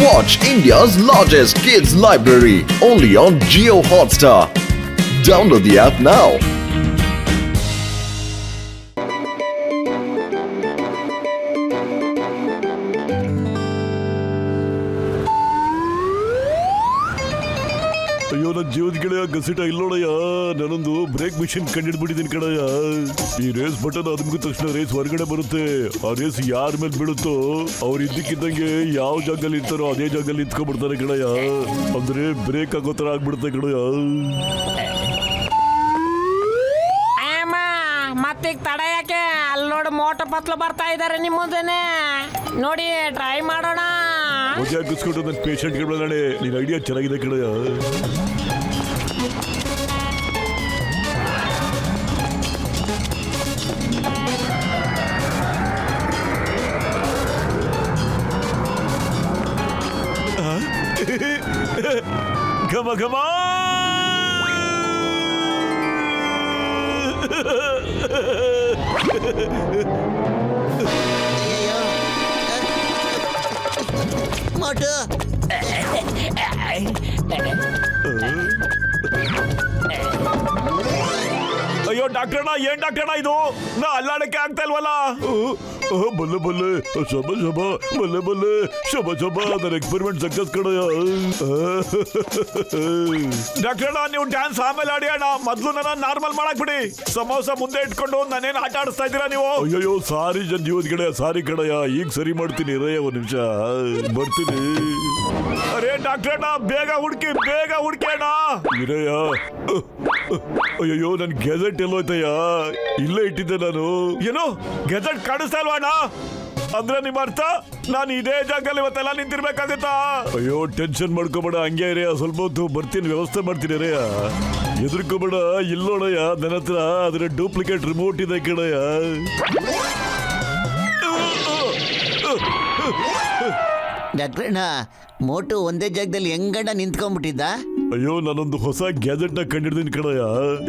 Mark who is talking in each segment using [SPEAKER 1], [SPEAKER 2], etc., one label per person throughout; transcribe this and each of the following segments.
[SPEAKER 1] Watch India's largest kids library only on Jio Hotstar. Download the app now.
[SPEAKER 2] ಅಯ್ಯೋ ನನ್ನ ಜೀವದ ಗೆಳೆಯ ಗಸಿಟ ಇಲ್ಲೋಡಯ್ಯ, ನಾನೊಂದು ಬ್ರೇಕ್ ಮಿಷಿನ್ ಕಂಡಿಡ್ಬಿಟ್ಟಿದ್ದೀನಿ ಕಣಯ್ಯ. ಈ ರೇಸ್ ಬಟನ್ ಅದ್ಮಿದ ತಕ್ಷಣ ರೇಸ್ ಹೊರಗಡೆ ಬರುತ್ತೆ. ಆ ರೇಸ್ ಯಾರ ಮೇಲೆ ಬೀಳುತ್ತೋ ಅವ್ರು ಇದ್ದಕ್ಕಿದ್ದಂಗೆ ಯಾವ ಜಾಗದಲ್ಲಿ ಇರ್ತಾರೋ ಅದೇ ಜಾಗದಲ್ಲಿ ನಿಂತ್ಕೊಂಡ್ಬಿಡ್ತಾರೆ ಕಣಯ್ಯ. ಅಂದ್ರೆ ಬ್ರೇಕ್ ಆಗೋ ತರ ಆಗ್ಬಿಡುತ್ತೆ ಕಣಯ್ಯ.
[SPEAKER 3] ಮತ್ತೀಗ ತಡ ಯಾಕೆ? ಅಲ್ಲಿ ನೋಡಿ ಮೋಟೋ ಪತ್ಲು ಬರ್ತಾ ಇದಾರೆ ನಿಮ್ಮ ಮುಂದೆನೆ, ನೋಡಿ ಟ್ರೈ ಮಾಡೋಣ.
[SPEAKER 2] ಹಾಕಿಸ್ಕೊಂಡು ನನ್ನ ಪೇಷಂಟ್ಗೆ ಬಿಡೋಣ. ನಿನ್ನ ಐಡಿಯಾ ಚೆನ್ನಾಗಿದೆ ಕಣಯ್ಯ. ಘಮ ಘಮ
[SPEAKER 4] ಮೋಟು
[SPEAKER 2] ಅಯ್ಯೋ ಡಾಕ್ಟರ್ನ, ಏನ್ ಡಾಕ್ಟರ್ನ ಇದು? ನಾ ಅಲ್ಲಾಡಕ್ಕೆ ಆಗ್ತಾ ಇಲ್ವಲ್ಲ. ಬಲ್ಲೆ ಬಲ್ಲೆ ಶಬ ಶಬ ಬಲ್ಲೆ ಬಲ್ಲೆ ಶಬ ಶಬ. ನನ್ನ ಎಕ್ಸ್ಪೆರಿಮೆಂಟ್ ಸಕ್ಸಸ್ ಕಣಯ್ಯ. ಡಾಕ್ಟರ್ನ, ನೀವು ಡ್ಯಾನ್ಸ್ ಆಮೇಲೆ ಆಡಿ ಅಣ್ಣ, ಮೊದ್ಲು ನನ್ನ ನಾರ್ಮಲ್ ಮಾಡಕ್ ಬಿಡಿ. ಸಮೋಸ ಮುಂದೆ ಇಟ್ಕೊಂಡು ನಾನೇನ್ ಆಟ ಆಡಿಸ್ತಾ ಇದ್ದೀರಾ ನೀವು? ಅಯ್ಯೋ ಸಾರಿ ಜೀವದ ಗೆಳೆಯ, ಸಾರಿ ಕಣಯ್ಯ. ಈಗ ಸರಿ ಮಾಡ್ತೀನಿ ರಯ್ಯ, ಒಂದ್ ನಿಮಿಷ ಬರ್ತೀನಿ. ಅರೇ ಡಾಕ್ಟರ್ನ, ಬೇಗ ಹುಡುಕಿ ಅಣ್ಣ. ಇರಯ್ಯ. ಅಯ್ಯೋ ನನ್ ಗೆಜೆಟ್ ಎಲ್ಲೋಯ್ತಯ್ಯ? ಇಲ್ಲೇ ಇಟ್ಟಿದ್ದೆ ನಾನು. ಏನು ಗೆಜೆಟ್ ಕಾಣಿಸ್ತಾ ಇಲ್ವಾ ಅಣ್ಣ? ಅಂದ್ರೆ ನಿಮ್ಮ ಅರ್ಥ ನಾನು ಇದೇ ಜಾಗದಲ್ಲಿ ಇವತ್ತೆಲ್ಲ ನಿಂತಿರ್ಬೇಕಾಗತ್ತಾ? ಅಯ್ಯೋ ಟೆನ್ಷನ್ ಮಾಡ್ಕೋಬೇಡ, ಹಂಗೆ ಇರಯ್ಯ, ಸ್ವಲ್ಪ ಹೊತ್ತು ಬರ್ತೀನಿ, ವ್ಯವಸ್ಥೆ ಮಾಡ್ತೀನಿ ರಯ್ಯ. ಎದುರ್ಕೋಬೇಡ, ಇಲ್ಲೋಡಯ್ಯ ನನ್ನ ಹತ್ರ ಅದ್ರ ಡೂಪ್ಲಿಕೇಟ್ ರಿಮೋಟ್ ಇದೆ ಕಣಯ್ಯ.
[SPEAKER 4] ಡಾಕ್ಟ್ರಣ್ಣ, ಮೋಟು ಒಂದೇ ಜಾಗದಲ್ಲಿ ಹೆಂಗಣ್ಣ ನಿಂತ್ಕೊಂಡ್ಬಿಟ್ಟಿದ್ದ?
[SPEAKER 2] ಅಯ್ಯೋ ನಾನೊಂದು ಹೊಸ ಗ್ಯಾಜೆಟ್ ನ ಕಂಡಿಡ್ದೀನಿ ಕಣಯ್ಯ.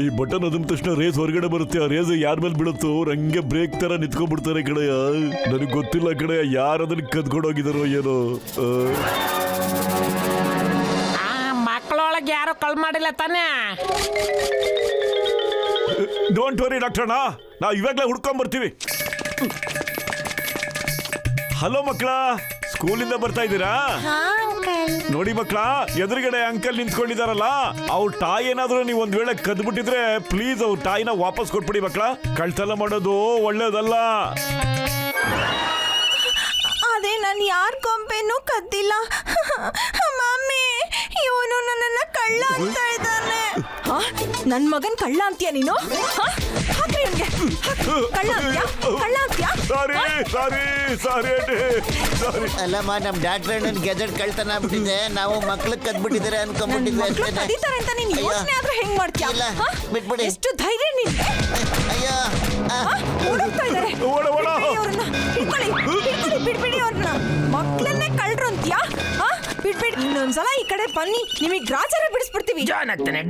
[SPEAKER 2] ಈ ಬಟನ್ ಅದ ತಕ್ಷಣ ರೇಸ್ ಹೊರಗಡೆ ಬರುತ್ತೆ. ಆ ರೇಸ್ ಯಾರ ಮೇಲೆ ಬೀಳುತ್ತೋ ಅವ್ರು ಹಂಗೆ ಬ್ರೇಕ್ ತರ ನಿಂತ್ಕೊಂಡ್ಬಿಡ್ತಾರೆ ಕಣಯ್ಯ. ನನಗೆ ಗೊತ್ತಿಲ್ಲ ಕಣಯ್ಯ, ಯಾರು ಅದನ್ನ ಕದ್ಕೊಂಡೋಗಿದಾರೋ ಏನೋ.
[SPEAKER 3] ಮಕ್ಕಳೊಳಗೆ ಯಾರು ಕಳ್ ಮಾಡಿಲ್ಲ ತಾನೇ?
[SPEAKER 2] ಡೋಂಟ್ ವರಿ ಡಾಕ್ಟರ್ನಾ, ನಾವು ಇವಾಗಲೇ ಹುಡ್ಕೊಂಡ್ ಬರ್ತೀವಿ. ಹಲೋ ಮಕ್ಕಳ, ಸ್ಕೂಲಿಂದ ಬರ್ತಾ ಇದ್ದೀರಾ? ನೋಡಿ ಮಕ್ಕಳ, ಎದುರುಗಡೆ ಅಂಕಲ್ ನಿಂತ್ಕೊಂಡಿದಾರಲ್ಲ, ಅವ್ರ ಟಾಯ್ ಏನಾದ್ರು ನೀವು ಒಂದ್ ವೇಳೆ ಕದ್ಬಿಟ್ಟಿದ್ರೆ ಪ್ಲೀಸ್ ಅವ್ರ ಟಾಯ್ನ ವಾಪಸ್ ಕೊಟ್ಬಿಡಿ ಮಕ್ಕಳ. ಕಳ್ತನ ಮಾಡೋದು ಒಳ್ಳೇದಲ್ಲ.
[SPEAKER 5] ಅದೇ ನಾನು ಯಾರ ಕೊಂಪೆನೂ ಕದ್ದಿಲ್ಲ ಮಮ್ಮಿ. ಇವನು ನನ್ನನ್ನ ಕಳ್ಳ ಅಂತ ಇದ್ದಾನೆ. ನನ್ ಮಗನ್ ಕಳ್ಳ ಅಂತೀಯ ನೀನು?
[SPEAKER 4] ಅಲ್ಲಮ್ಮ, ನಮ್ ಡಾಕ್ಟರ್ ನನ್ ಗೆಜೆಟ್ ಕಳ್ತನ ಆಗ್ಬಿಟ್ಟಿದೆ. ನಾವು ಮಕ್ಳಿಗೆ ಕದ್ಬಿಟ್ಟಿದ್ದಾರೆ ಅನ್ಕೊಂಡ್ಬಿಟ್ಟಿದ್ದೆ.
[SPEAKER 5] ಹೆಂಗ್ ಮಾಡ್ತೀಯ?
[SPEAKER 4] ಬಿಟ್ಬಿಡಿ.
[SPEAKER 5] ಎಷ್ಟು ಧೈರ್ಯ ನಿನ್ಗೆ?
[SPEAKER 4] ಅಯ್ಯೋ
[SPEAKER 5] ಓಡೋಗ್ತಾ ಇದಾರೆ. ಬಿಡ್ಬಿಡಿ ಅವ್ರನ್ನ. ಮಕ್ಳನ್ನೇ ಕಳ್ರು ಅಂತೀಯಾ? ಬಿಡ್ಬಿಡಿ. ಇನ್ನೊಂದ್ಸಲ ಈ ಕಡೆ ಬನ್ನಿ, ನಿಮಗೆ ಗ್ರಾಚಾರ ಬಿಡಿಸ್ಬಿಡ್ತೀವಿ.
[SPEAKER 3] ಜಾನ್ ಆಗ್ತಾನೆ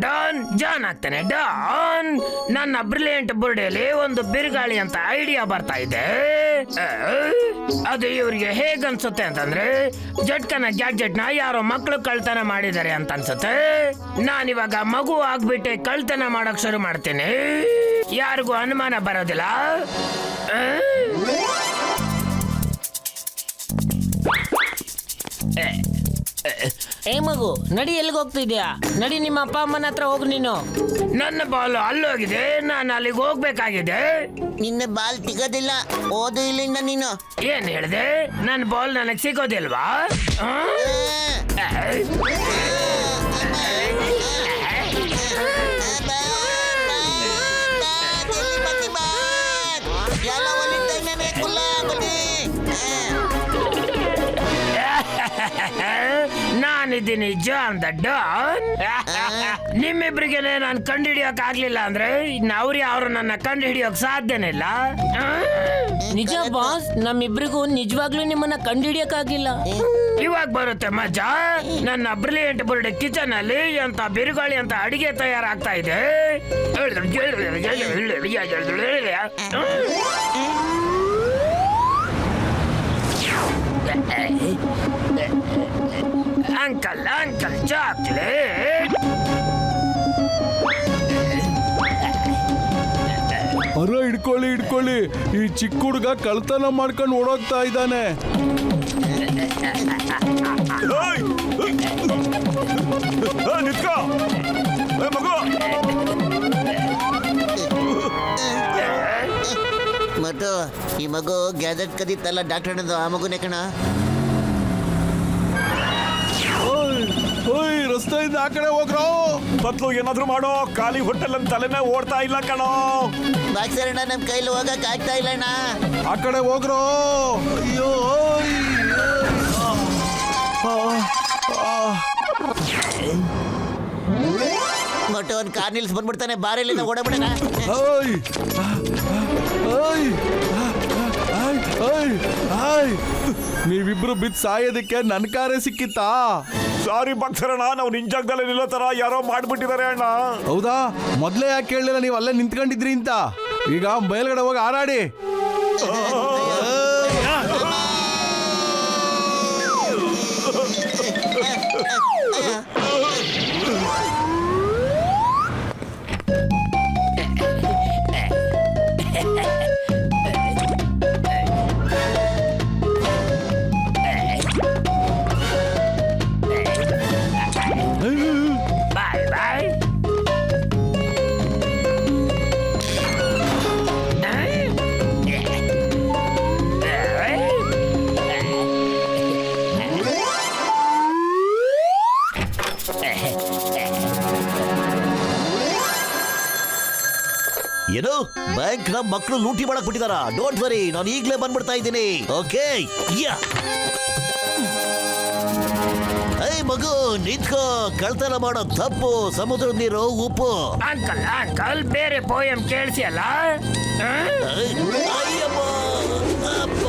[SPEAKER 3] ಡಾನ್. ನನ್ನ ಬ್ರಿಲಿಯಂಟ್ ಬುರ್ಡೆಯಲ್ಲಿ ಒಂದು ಬಿರುಗಾಳಿ ಅಂತ ಐಡಿಯಾ ಬರ್ತಾ ಇದೆ. ಅದು ಇವ್ರಿಗೆ ಹೇಗನ್ಸುತ್ತೆ ಅಂತಂದ್ರೆ, ಜಟ್ಕನ ಗ್ಯಾಡ್ಜೆಟ್ ನ ಯಾರೋ ಮಕ್ಕಳು ಕಳ್ತನ ಮಾಡಿದ್ದಾರೆ ಅಂತ ಅನ್ಸುತ್ತೆ. ನಾನಿವಾಗ ಮಗು ಆಗ್ಬಿಟ್ಟೆ ಕಳ್ತನ ಮಾಡಕ್ ಶುರು ಮಾಡ್ತೀನಿ. ಯಾರಿಗೂ ಅನುಮಾನ ಬರೋದಿಲ್ಲ. ಏ ಮಗು, ನಡಿ, ಎಲ್ಲಿಗೆ ಹೋಗ್ತಿದ್ಯಾ? ನಡಿ, ನಿಮ್ಮ ಅಪ್ಪ ಅಮ್ಮನ ಹತ್ರ ಹೋಗು ನೀನು. ನನ್ನ ಬಾಲ್ ಅಲ್ಲೋಗಿದೆ, ನಾನು ಅಲ್ಲಿಗೆ ಹೋಗ್ಬೇಕಾಗಿದೆ.
[SPEAKER 4] ನಿನ್ನ ಬಾಲ್ ಸಿಗೋದಿಲ್ಲ, ಓದು ಇಲ್ಲಿಂದ ನೀನು.
[SPEAKER 3] ಏನ್ ಹೇಳಿದೆ? ನನ್ನ ಬಾಲ್ ನನಗೆ ಸಿಗೋದಿಲ್ವಾ? ನಾನಿದ್ದೀನಿ ಜಾನ್ ದ ಡಾನ್. ನಿಮ್ಮಿಬ್ರಿಗೆನೆ ನಾನು ಕಂಡು ಹಿಡಿಯೋಕ್ ಆಗ್ಲಿಲ್ಲ ಅಂದ್ರೆ ಅವ್ರು ನನ್ನ ಕಂಡು ಹಿಡಿಯೋಕ್ ಸಾಧ್ಯನೇ ಇಲ್ಲ. ನಿಜ ಬಾಸ್, ನಮ್ಮಿಬ್ರಿಗೂ ನಿಜವಾಗ್ಲೂ ನಿಮ್ಮನ್ನ ಕಂಡು ಹಿಡಿಯೋಕ್ ಆಗಿಲ್ಲ. ಇವಾಗ ಬರುತ್ತೆ ಮಜಾ. ನನ್ನ ಬ್ರಿಲಿಯಂಟ್ ಬರ್ಡ್ ಕಿಚನ್ ಅಲ್ಲಿ ಅಂತ ಬಿರುಗಾಳಿ ಅಂತ ಅಡಿಗೆ ತಯಾರಾಗ್ತಾ ಇದೆ. Uncle uncle chocolate.
[SPEAKER 6] ಅರ ಹಿಡ್ಕೊಳ್ಳಿ ಈ ಚಿಕ್ಕ ಹುಡುಗ ಕಳ್ತನ ಮಾಡ್ಕೊಂಡು ಓಡೋಗ್ತಾ ಇದ್ದಾನೆ.
[SPEAKER 2] ಏಯ್! ನಿತ್ಕೋ ಮಗು.
[SPEAKER 4] ಮತ್ತು ಈ ಮಗು ಗ್ಯಾಜೆಟ್ ಕದಿತ್ತಲ್ಲ ಡಾಕ್ಟರ್ ಅನ್ನೋದು ಆ ಮಗುನೇ ಕಣ.
[SPEAKER 6] ಓಯ್ ರಸ್ತೆಯಿಂದ ಆ ಕಡೆ ಹೋಗ್ರೋ.
[SPEAKER 2] ಬತ್ಲು ಏನಾದ್ರು ಮಾಡೋ, ಖಾಲಿ ಹೋಟೆಲ್ ಅಂತ ತಲೆನೇ ಓಡ್ತಾ ಇಲ್ಲ ಕಣೋ.
[SPEAKER 4] ಬಾಕ್ಸರಣ್ಣ ನಮ್ಮ ಕೈಲಿ ಹೋಗಕ್ ಆಗ್ತಾ ಇಲ್ಲ ಅಣ್ಣ.
[SPEAKER 6] ಆ ಕಡೆ ಹೋಗ್ರೋ. ಅಯ್ಯೋ ಓಯ್.
[SPEAKER 4] ಮೊಟ್ಟೆ ಒಂದು ಕಾರ್ ನಿಲ್ಸ್ ಬಂದ್ಬಿಡ್ತಾನೆ, ಬಾರಲ್ಲಿ ಓಡಬಿಡಣ.
[SPEAKER 6] ಓಯ್ ಓಯ್ ಆಯ್ ಆಯ್ ಆಯ್. ನೀವಿಬ್ರು ಬಿದ್ದು ಸಾಯೋದಕ್ಕೆ ನನ್ನ ಕಾರೇ ಸಿಕ್ಕಿತ್ತಾ?
[SPEAKER 2] ಸಾರಿ ಭಕ್ತರಣ್ಣ, ನಾವು ನಿಂಜಾಗದಲ್ಲೇ ನಿಲ್ಲೋ ತರ ಯಾರೋ ಮಾಡ್ಬಿಟ್ಟಿದ್ದಾರೆ ಅಣ್ಣ.
[SPEAKER 6] ಹೌದಾ? ಮೊದ್ಲೇ ಯಾಕೆ ಕೇಳಲಿಲ್ಲ ನೀವು ಅಲ್ಲೇ ನಿಂತ್ಕೊಂಡಿದ್ರಿ ಅಂತ? ಈಗ ಮೇಲ್ಗಡೆ ಹೋಗಿ ಹಾರಾಡಿ.
[SPEAKER 3] ಬಾಯ್ ಬಾಯ್.
[SPEAKER 7] ಏನು ಬ್ಯಾಂಕ್ ನ ಮಕ್ಕಳು ಲೂಟಿ ಮಾಡಕ್ ಬಿಟ್ಟಿದಾರ? ಡೋಂಟ್ ವರಿ, ನಾನು ಈಗಲೇ ಬಂದ್ಬಿಡ್ತಾ ಇದ್ದೀನಿ. Okay yeah. ಏಯ್ ಮಗು ನಿಂತ್ಕೋ, ಕಳ್ತನ ಮಾಡೋ ತಪ್ಪು, ಸಮುದ್ರದ ನೀರು ಉಪ್ಪು.
[SPEAKER 3] ಅಂಕಲ್ ಅಂಕಲ್ ಬೇರೆ ಪೋಯಂ ಕೇಳಿಸಿ ಅಲ್ಲ.
[SPEAKER 7] ಅಯ್ಯಮ್ಮ, ಅಪ್ಪ.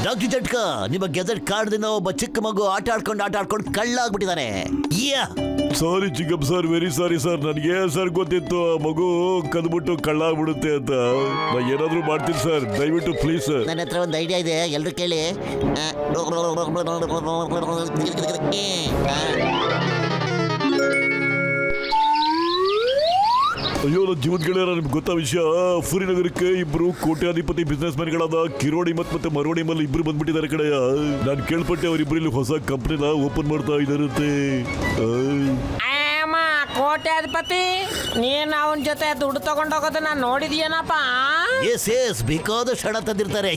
[SPEAKER 7] ಡಾಕ್ಟರ್ ಜಟ್ಕ, ನಿಮ್ಮ ಗೆಜೆಟ್ ಕಾರ್ಡ್ದಿಂದ ಒಬ್ಬ ಚಿಕ್ಕ ಮಗು ಆಟ ಆಡ್ಕೊಂಡು ಕಳ್ಳ ಆಗ್ಬಿಟ್ಟಿದ್ದಾನೆ. ಯಾ.
[SPEAKER 2] ಸಾರಿ ಚಿಕ್ಕಪ್ಪ ಸರ್, ವೆರಿ ಸಾರಿ ಸರ್. ನನಗೆ ಸರ್ ಗೊತ್ತಿತ್ತು ಆ ಮಗು ಕದ್ಬಿಟ್ಟು ಕಳ್ಳ ಆಗ್ಬಿಡುತ್ತೆ ಅಂತ. ನಾ ಏನಾದ್ರೂ ಮಾಡ್ತೀನಿ ಸರ್, ದಯವಿಟ್ಟು ಪ್ಲೀಸ್ ಸರ್.
[SPEAKER 4] ನನ್ನ ಹತ್ರ ಒಂದು ಐಡಿಯಾ ಇದೆ, ಎಲ್ರು ಕೇಳಿ.
[SPEAKER 2] ಅಯ್ಯೋ ನನ್ನ ಜೀವದ ಗೆಳೆಯರ, ನಿಮ್ಗೆ ಗೊತ್ತಾ ವಿಷಯ? ಫುರಿನಗರಕ್ಕೆ ಇಬ್ರು ಕೋಟ್ಯಾಧಿಪತಿ ಬಿಸ್ನೆಸ್ ಮ್ಯಾನ್ಗಳಾದ ಕಿರೋಡಿ ಮತ್ತೆ ಮರೋಡಿ ಮಲ್ಲಿ ಇಬ್ರು ಬಂದ್ಬಿಟ್ಟಿದ್ದಾರೆ ಕಡೆಯ. ನಾನು ಕೇಳ್ಪಟ್ಟೆ ಅವರಿಬ್ರು ಇಲ್ಲಿ ಹೊಸ ಕಂಪ್ನಿನ ಓಪನ್ ಮಾಡ್ತಾ ಇದ್ದಾರಂತೆ.
[SPEAKER 8] ಕೋಟ್ಯಾಧಿಪತಿ, ನೀನ್ ಅವನ ಜೊತೆ ದುಡ್ಡು ತಗೊಂಡೋಗೋದನ್ನ ನೋಡಿದ್ಯೇನಪ್ಪ?
[SPEAKER 7] ಎಸ್ ಬೇಕಾದಷ್ಟು ಹಣ ತಂದಿರ್ತಾರೆ.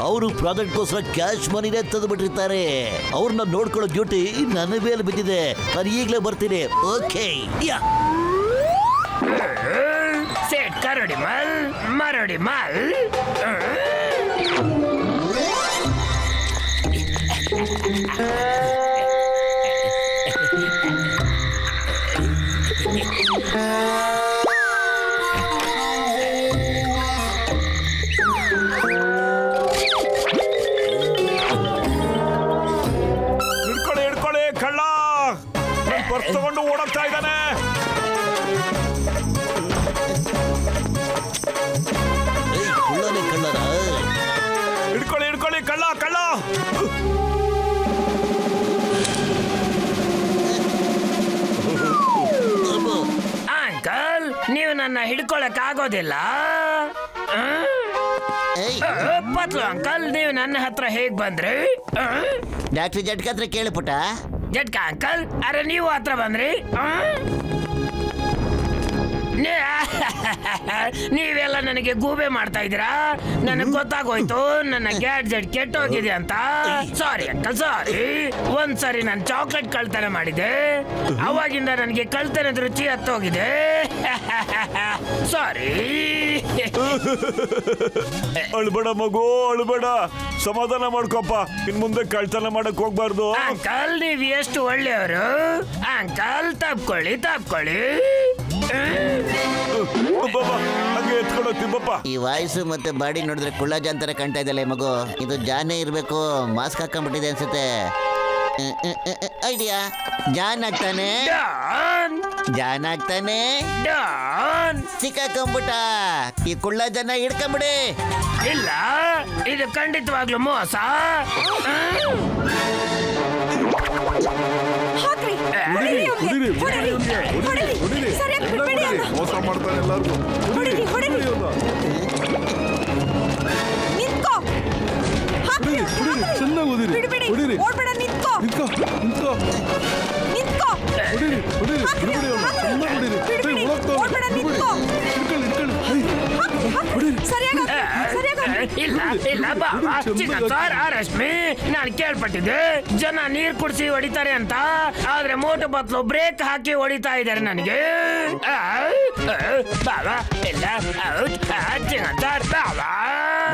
[SPEAKER 7] ಅವರು ಪ್ರಾಜೆಕ್ಟ್ಗೋಸ್ಕರ ಕ್ಯಾಶ್ ಮನಿನೇ ತಂದುಬಿಟ್ಟಿರ್ತಾರೆ. ಅವ್ರನ್ನ ನೋಡ್ಕೊಳ್ಳೋ ಡ್ಯೂಟಿ ನನ್ನ ಮೇಲೆ ಬಿದ್ದಿದೆ. ನಾನು ಈಗಲೇ ಬರ್ತೀನಿ. Okay yeah.
[SPEAKER 3] ಸೇಟ್ ಕರಡಿ ಮಲ್ ಮರಡಿ ಮಲ್.
[SPEAKER 2] ಹಿಡ್ಕೊಳ್ಳಿ ಕಳ್ಳ, ಪರ್ಸ್ ತಗೊಂಡು ಓಡಾಡ್ತಾ ಇದ್ದಾನೆ.
[SPEAKER 7] ಕುಳ್ಳನೇ ಕಳ್ಳರ.
[SPEAKER 2] ಹಿಡ್ಕೊಳ್ಳಿ ಕಳ್ಳ.
[SPEAKER 3] ಅಂಕಲ್, ನೀವು ನನ್ನ ಹಿಡ್ಕೊಳಕ್ ಆಗೋದಿಲ್ಲ. ಪತ್ಲು ಅಂಕಲ್, ನೀವು ನನ್ನ ಹತ್ರ ಹೇಗ್ ಬಂದ್ರಿ?
[SPEAKER 4] ಡಾಕ್ಟರ್ ಜಟ್ಕ ಹತ್ರ ಕೇಳಿ ಪುಟ್ಟ.
[SPEAKER 3] ಜಟ್ಕ ಅಂಕಲ್, ಅರೆ ನೀವು ಹತ್ರ ಬಂದ್ರಿ? ನೀವೆಲ್ಲ ನನಗೆ ಗೂಬೆ ಮಾಡ್ತಾ ಇದ್ದೀರಾ. ನನಗೆ ಗೊತ್ತಾಗೋಯ್ತು ನನ್ನ ಗ್ಯಾಡ್ಜೆಟ್ ಕೆಟ್ಟೋಗಿದೆ ಅಂತ. ಸಾರಿ ಅಂಕಲ್, ಸಾರಿ. ಒಂದ್ಸರಿ ನಾನು ಚಾಕ್ಲೇಟ್ ಕಳ್ತನ ಮಾಡಿದೆ, ಅವಾಗಿಂದ ನನಗೆ ಕಳ್ತನದ ರುಚಿ ಹತ್ತೋಗಿದೆ. ಸಾರಿ.
[SPEAKER 2] ಅಳ್ಬೇಡ ಮಗು, ಅಳ್ಬೇಡ, ಸಮಾಧಾನ ಮಾಡ್ಕೊಪ್ಪ. ಇನ್ ಮುಂದೆ ಕಳ್ತನ ಮಾಡಕ್ ಹೋಗ್ಬಾರ್ದು.
[SPEAKER 3] ಅಂಕಲ್, ನೀವು ಎಷ್ಟು ಒಳ್ಳೆಯವರು. ಅಂಕಲ್, ತಪ್ಕೊಳ್ಳಿ.
[SPEAKER 2] ಹಂಗೆ ಎತ್ಕೊಂಡು ತಿಮ್ಮಪ್ಪ.
[SPEAKER 4] ಈ ವಾಯ್ಸು ಮತ್ತೆ ಬಾಡಿ ನೋಡಿದ್ರೆ ಕುಳ್ಳಜಾನ್ ತರ ಕಾಣ್ತಾ ಇದಲ್ಲ ಈ ಮಗು. ಇದು ಜಾನೇ ಇರ್ಬೇಕು, ಮಾಸ್ಕ್ ಹಾಕೊಂಡ್ಬಿಟ್ಟಿದೆ ಅನ್ಸುತ್ತೆ. ಐಡಿಯಾ, ಜಾನ್ ಆಗ್ತಾನೆ.
[SPEAKER 3] ಡಾನ್
[SPEAKER 4] ಜಾನ್ ಆಗ್ತಾನೆ
[SPEAKER 3] ಡಾನ್
[SPEAKER 4] ಸಿಕ್ಕಾಕೊಂಬಿಟ್ಟ ಈ ಕುಳ್ಳ ಜನ ಹಿಡ್ಕೊಂಬಿಡಿ
[SPEAKER 3] ಇಲ್ಲ ಇದು ಖಂಡಿತವಾಗ್ಲೂ ಮೋಸ
[SPEAKER 5] ಹಾಕ್ರಿ ಹೊಡಿರಿ ಅವ್ನಿಗೆ. ಹೊಡಿರಿ, ಹೊಡಿರಿ. ಸರಿಯಾಗಿ ಬಿಡ್ಬೇಡಿ ಅವ್ನ.
[SPEAKER 6] ಮೋಸ ಮಾಡ್ತಾರೆ ಎಲ್ಲಾರ್ಗು.
[SPEAKER 5] ಹೊಡಿರಿ, ಹೊಡಿರಿ. ನಿಂತ್ಕೋ ಹಾಕ್ರಿ, ಹಾಕ್ರಿ.
[SPEAKER 6] ಚೆನ್ನಾಗಿ ಓದಿರಿ
[SPEAKER 5] ಬಿಡ್ಬೇಡಿ
[SPEAKER 6] ಹೊಡಿರಿ
[SPEAKER 5] ಓಡ್ಬೇಡ ನಿಂತ್ಕೋ
[SPEAKER 6] ನಿಂತ್ಕೋ ನಿಂತ್ಕೋ
[SPEAKER 5] ನಿಂತ್ಕೋ
[SPEAKER 6] ಹೊಡಿರಿ ಹೊಡಿರಿ
[SPEAKER 5] ಹಾಕ್ರಿ,
[SPEAKER 6] ಬಿಡ್ಬಿಡಿ ಅವ್ನ
[SPEAKER 5] ಹಾಕ್ರಿ.
[SPEAKER 6] ಚೆನ್ನಾಗಿ ಹೊಡಿರಿ
[SPEAKER 5] ಬಿಡ್ಬೇಡಿ. ಓಡ್ಬೇಡ ನಿಂತ್ಕೋ
[SPEAKER 6] ಹಿಡ್ಕೊಳ್ಳಿ ಹಿಡ್ಕೊಳ್ಳಿ
[SPEAKER 5] ಸರಿಯಾಗಿ
[SPEAKER 3] ಇಲ್ಲ ಇಲ್ಲ ಬಾಬಾ ಚಿಕ್ಕ ಸರ್ ರಶ್ಮಿ ನಾನು ಕೇಳ್ಪಟ್ಟಿದ್ದೆ ಜನ ನೀರ್ ಕುಡಿಸಿ ಹೊಡಿತಾರೆ ಅಂತ ಆದ್ರೆ ಮೋಟು ಬತ್ಲು ಬ್ರೇಕ್ ಹಾಕಿ ಹೊಡಿತಾ ಇದ್ದಾರೆ ನನಗೆ ಬಾಬಾ ಇಲ್ಲ ಚಿಕ್ಕ ಸರ್ ಬಾಬಾ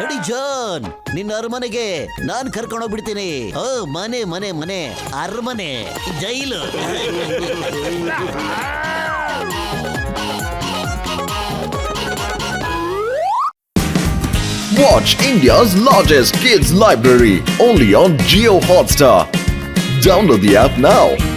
[SPEAKER 7] ನಡಿ ಜಾನ್ ನಿನ್ನ ಅರಮನೆಗೆ ನಾನ್ ಕರ್ಕೊಂಡು ಹೋಗ್ಬಿಡ್ತೀನಿ ಓ ಮನೆ ಮನೆ ಮನೆ ಅರಮನೆ ಜೈಲು
[SPEAKER 1] Watch India's largest kids library only on Geo Hotstar. Download the app now.